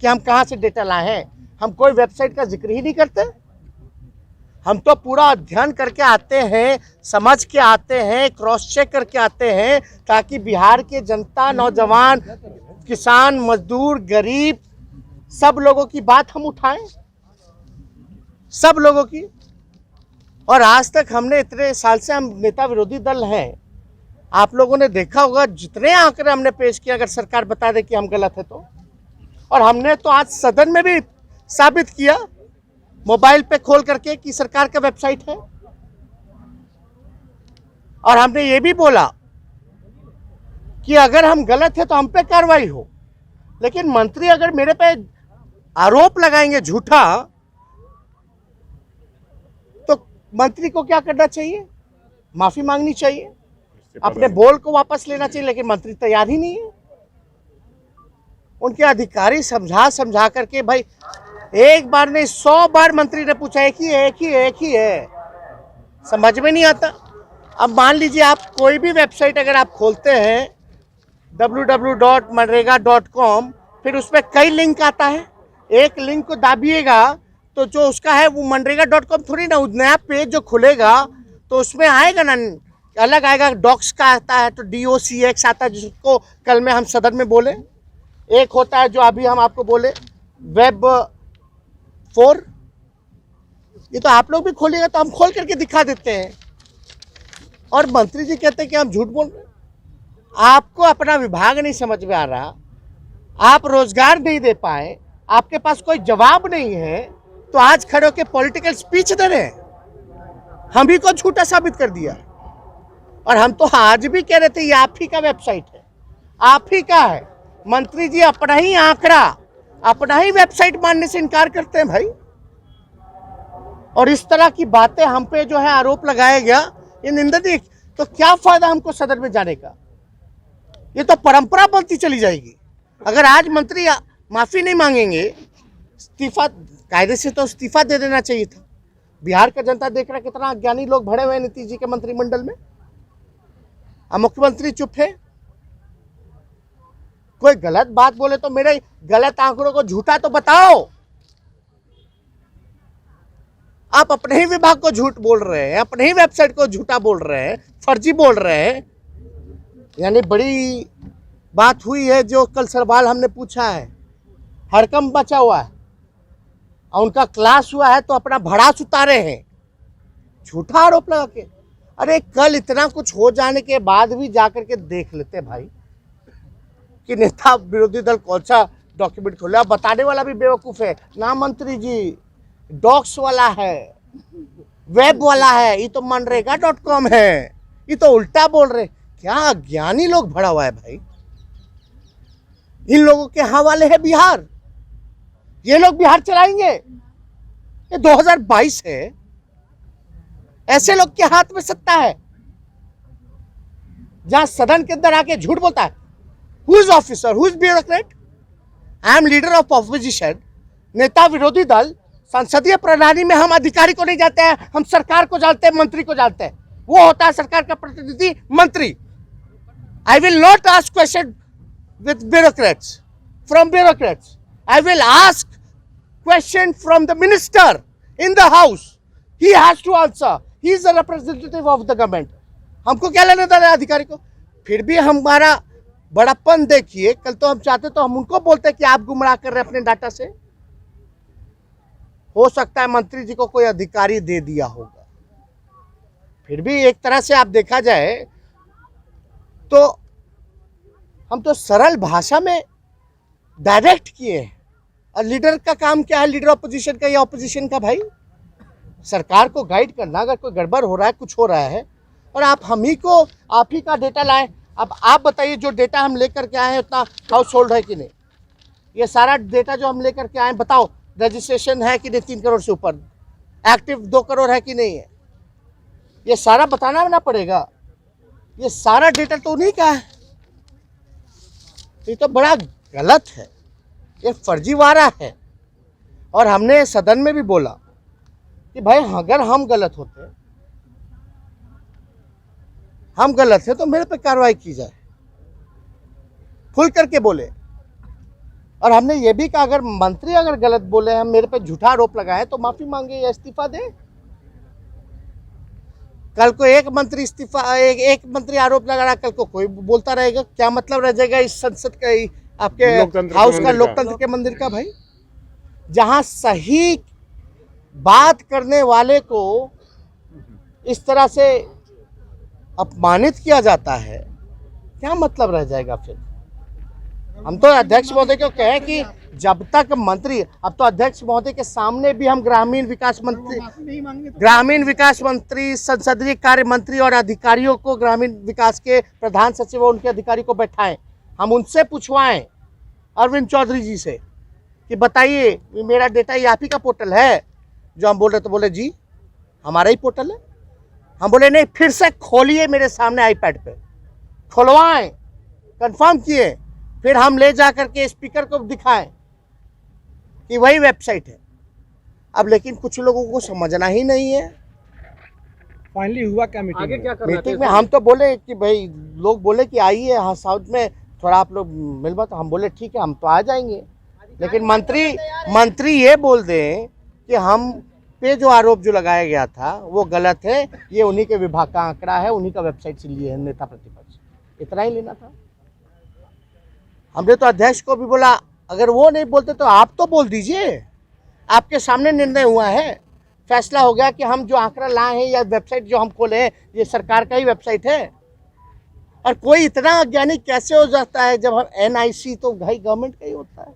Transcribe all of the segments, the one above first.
कि हम कहाँ से डेटा लाए हैं। हम कोई वेबसाइट का जिक्र ही नहीं करते। हम तो पूरा अध्ययन करके आते हैं, समझ के आते हैं, क्रॉस चेक करके आते हैं, ताकि बिहार के जनता, नौजवान, किसान, मजदूर, गरीब, सब लोगों की बात हम उठाएं, सब लोगों की। और आज तक हमने इतने साल से हम नेता विरोधी दल हैं, आप लोगों ने देखा होगा जितने आंकड़े हमने पेश किए, अगर सरकार बता दे कि हम गलत है तो। और हमने तो आज सदन में भी साबित किया मोबाइल पे खोल करके कि सरकार का वेबसाइट है। और हमने ये भी बोला कि अगर हम गलत है तो हम पे कार्रवाई हो। लेकिन मंत्री अगर मेरे पे आरोप लगाएंगे झूठा, तो मंत्री को क्या करना चाहिए? माफी मांगनी चाहिए, अपने बोल को वापस लेना चाहिए। लेकिन मंत्री तैयार ही नहीं है। उनके अधिकारी समझा करके, भाई एक बार नहीं 100 बार मंत्री ने पूछा, एक ही है, समझ में नहीं आता। अब मान लीजिए आप कोई भी वेबसाइट अगर आप खोलते हैं www.manrega.com, फिर उसमें कई लिंक आता है, एक लिंक को दाबिएगा तो जो उसका है वो मनरेगा.com थोड़ी ना, नया पेज जो खुलेगा तो उसमें आएगा ना, अलग आएगा। डॉक्स का आता है तो DOCX आता है, जिसको कल में हम सदन में बोले। एक होता है जो अभी हम आपको बोले वेब 4, ये तो आप लोग भी खोलिएगा तो हम खोल करके दिखा देते हैं। और मंत्री जी कहते हैं कि हम झूठ बोल रहे हैं। आपको अपना विभाग नहीं समझ में आ रहा, आप रोजगार नहीं दे पाए, आपके पास कोई जवाब नहीं है, तो आज खड़े होकर पॉलिटिकल स्पीच दे रहे हैं। हम ही को झूठा साबित कर दिया। और हम तो आज भी कह रहे थे ये आप ही का वेबसाइट है, आप ही का है। मंत्री जी अपना ही आंकड़ा, अपना ही वेबसाइट मानने से इनकार करते हैं भाई। और इस तरह की बातें हम पे जो है आरोप लगाया गया, ये निंदनीय। तो क्या फायदा हमको सदन में जाने का? ये तो परंपरा बनती चली जाएगी। अगर आज मंत्री माफी नहीं मांगेंगे, इस्तीफा, कायदे से तो इस्तीफा दे देना चाहिए था। बिहार का जनता देख रहा है कितना अज्ञानी लोग भरे हुए हैं नीतीश जी के मंत्रिमंडल में। अब मुख्यमंत्री चुप है। कोई गलत बात बोले तो मेरे गलत आंकड़ों को झूठा तो बताओ। आप अपने ही विभाग को झूठ बोल रहे हैं, अपने ही वेबसाइट को झूठा बोल रहे हैं, फर्जी बोल रहे हैं। यानी बड़ी बात हुई है। जो कल सवाल हमने पूछा है, हड़कंप बचा हुआ है और उनका क्लास हुआ है तो अपना भड़ास उतारे हैं, झूठा आरोप लगा के। अरे कल इतना कुछ हो जाने के बाद भी जाकर के देख लेते भाई कि नेता विरोधी दल कौन सा डॉक्यूमेंट खोले। अब बताने वाला भी बेवकूफ है ना मंत्री जी, डॉक्स वाला है, वेब वाला है, ये तो मनरेगा.com है, ये तो उल्टा बोल रहे। क्या अज्ञानी लोग भरा हुआ है भाई। इन लोगों के हवाले है बिहार, ये लोग बिहार चलाएंगे। ये 2022 है, ऐसे लोग के हाथ में सत्ता है जहां सदन के अंदर आके झूठ बोलता है। Who is officer, who is bureaucrat? I am leader of opposition, नेता विरोधी दल। संसदीय प्रणाली में हम अधिकारी को नहीं जानते हैं, हम सरकार को जानते हैं, मंत्री को जानते हैं। वो होता है सरकार का प्रतिनिधि, मंत्री। I will not ask question with bureaucrats, from bureaucrats. I will ask question from the minister in the house. He has to answer, he is the representative of the government. हमको क्या लेना देना है अधिकारी को? फिर भी हमारा बड़प्पन देखिए। कल तो हम चाहते तो हम उनको बोलते कि आप गुमराह कर रहे हैं अपने डाटा से। हो सकता है मंत्री जी को कोई अधिकारी दे दिया होगा। फिर भी एक तरह से आप देखा जाए तो हम तो सरल भाषा में डायरेक्ट किए हैं। और लीडर का काम क्या है? लीडर ऑपोजिशन का या ऑपोजिशन का? भाई सरकार को गाइड करना। अगर कोई गड़बड़ हो रहा है, कुछ हो रहा है, और आप हम ही को, आप ही का डेटा लाएं। अब आप बताइए, जो डेटा हम लेकर के आए हैं उतना हाउस होल्ड है कि नहीं? ये सारा डेटा जो हम लेकर के आए, बताओ रजिस्ट्रेशन है कि नहीं 3 करोड़ से ऊपर, एक्टिव 2 करोड़ है कि नहीं है? ये सारा बताना ना पड़ेगा। ये सारा डेटा तो उन्हीं का है। ये तो बड़ा गलत है, ये फर्जीवाड़ा है। और हमने सदन में भी बोला कि भाई अगर हम गलत होते, हम गलत है तो मेरे पे कार्रवाई की जाए। खुल करके बोले। और हमने ये भी कहा अगर मंत्री अगर गलत बोले हैं, मेरे पे झूठा आरोप लगाए तो माफी मांगे या इस्तीफा दे। कल को एक मंत्री इस्तीफा एक मंत्री आरोप लगा रहा, कल को कोई बोलता रहेगा, क्या मतलब रह जाएगा इस संसद का, आपके हाउस का, लोकतंत्र के मंदिर का। भाई जहां सही बात करने वाले को इस तरह से अपमानित किया जाता है, क्या मतलब रह जाएगा फिर। हम तो अध्यक्ष महोदय को कहें कि जब तक मंत्री, अब तो अध्यक्ष महोदय के सामने भी हम ग्रामीण विकास मंत्री, संसदीय कार्य मंत्री और अधिकारियों को, ग्रामीण विकास के प्रधान सचिव और उनके अधिकारी को बैठाएं, हम उनसे पूछवाएं अरविंद चौधरी जी से कि बताइए मेरा डेटा ये आप ही का पोर्टल है जो हम बोल रहे, तो बोले जी हमारा ही पोर्टल है। हम बोले नहीं, फिर से खोलिए मेरे सामने आईपैड पे, खुलवाएं, कंफर्म किए, फिर हम ले जा करके स्पीकर को दिखाएं कि वही वेबसाइट है। अब लेकिन कुछ लोगों को समझना ही नहीं है। फाइनली हुआ क्या मीटिंग आगे में? क्या कर मीटिंग में हम तो बोले कि भाई, लोग बोले कि आइए यहाँ साउथ में थोड़ा आप लोग मिल बात, हम बोले ठीक है हम तो आ जाएंगे, लेकिन मंत्री ये बोल दें कि हम पे जो आरोप जो लगाया गया था वो गलत है, ये उन्हीं के विभाग का आंकड़ा है, उन्हीं का वेबसाइट से लिए है नेता प्रतिपक्ष, इतना ही लेना था। हमने तो अध्यक्ष को भी बोला अगर वो नहीं बोलते तो आप तो बोल दीजिए, आपके सामने निर्णय हुआ है, फैसला हो गया कि हम जो आंकड़ा लाए हैं या वेबसाइट जो हम खोले हैं ये सरकार का ही वेबसाइट है। और कोई इतना अज्ञानी कैसे हो जाता है, जब हम NIC तो भाई गवर्नमेंट का ही होता है।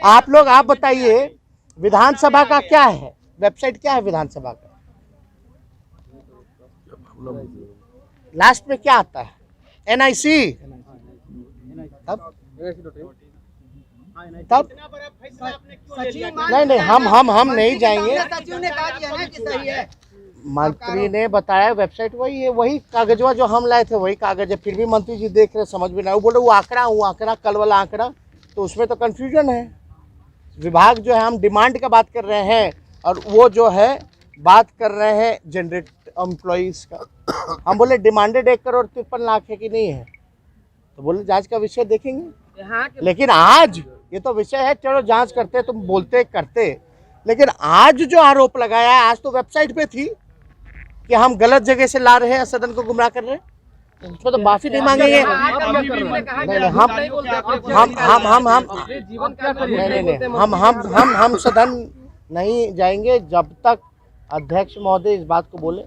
आप लोग आप बताइए विधानसभा का क्या है वेबसाइट, क्या है विधानसभा का, लास्ट में क्या आता है, NIC। तब नहीं हम नहीं जाएंगे। सचिव ने कहा दिया ना कि सही है। मंत्री ने बताया वेबसाइट वही है, वही कागजवा जो हम लाए थे वही कागज है, फिर भी मंत्री जी देख रहे, समझ में ना, वो बोले वो आंकड़ा कल वाला आंकड़ा, तो उसमें तो कंफ्यूजन है। विभाग जो है, हम डिमांड का बात कर रहे हैं और वो जो है बात कर रहे हैं जनरेट एम्प्लॉइज का। हम बोले डिमांडेड 1,53,00,000 है कि नहीं है, तो बोले जांच का विषय देखेंगे। लेकिन आज ये तो विषय है, चलो जांच करते, तुम बोलते करते, लेकिन आज जो आरोप लगाया है, आज तो वेबसाइट पे थी कि हम गलत जगह से ला रहे हैं, सदन को गुमराह कर रहे हैं, उसको तो माफी नहीं मांगेंगे। हम सदन नहीं जाएंगे जब तक अध्यक्ष महोदय इस बात को बोले,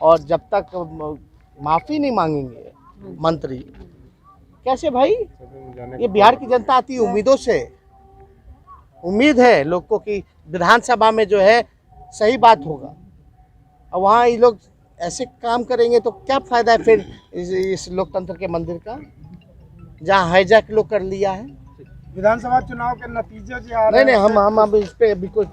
और जब तक माफी नहीं मांगेंगे मंत्री। कैसे भाई, ये बिहार की जनता आती है उम्मीदों से, उम्मीद है लोग को कि विधानसभा में जो है सही बात होगा, और वहाँ ये लोग ऐसे काम करेंगे तो क्या फायदा है फिर इस लोकतंत्र के मंदिर का, जहाँ हाईजैक लोग कर लिया है। विधानसभा चुनाव के नतीजे जो आ रहे हैं, नहीं हम अब इस पे अभी कुछ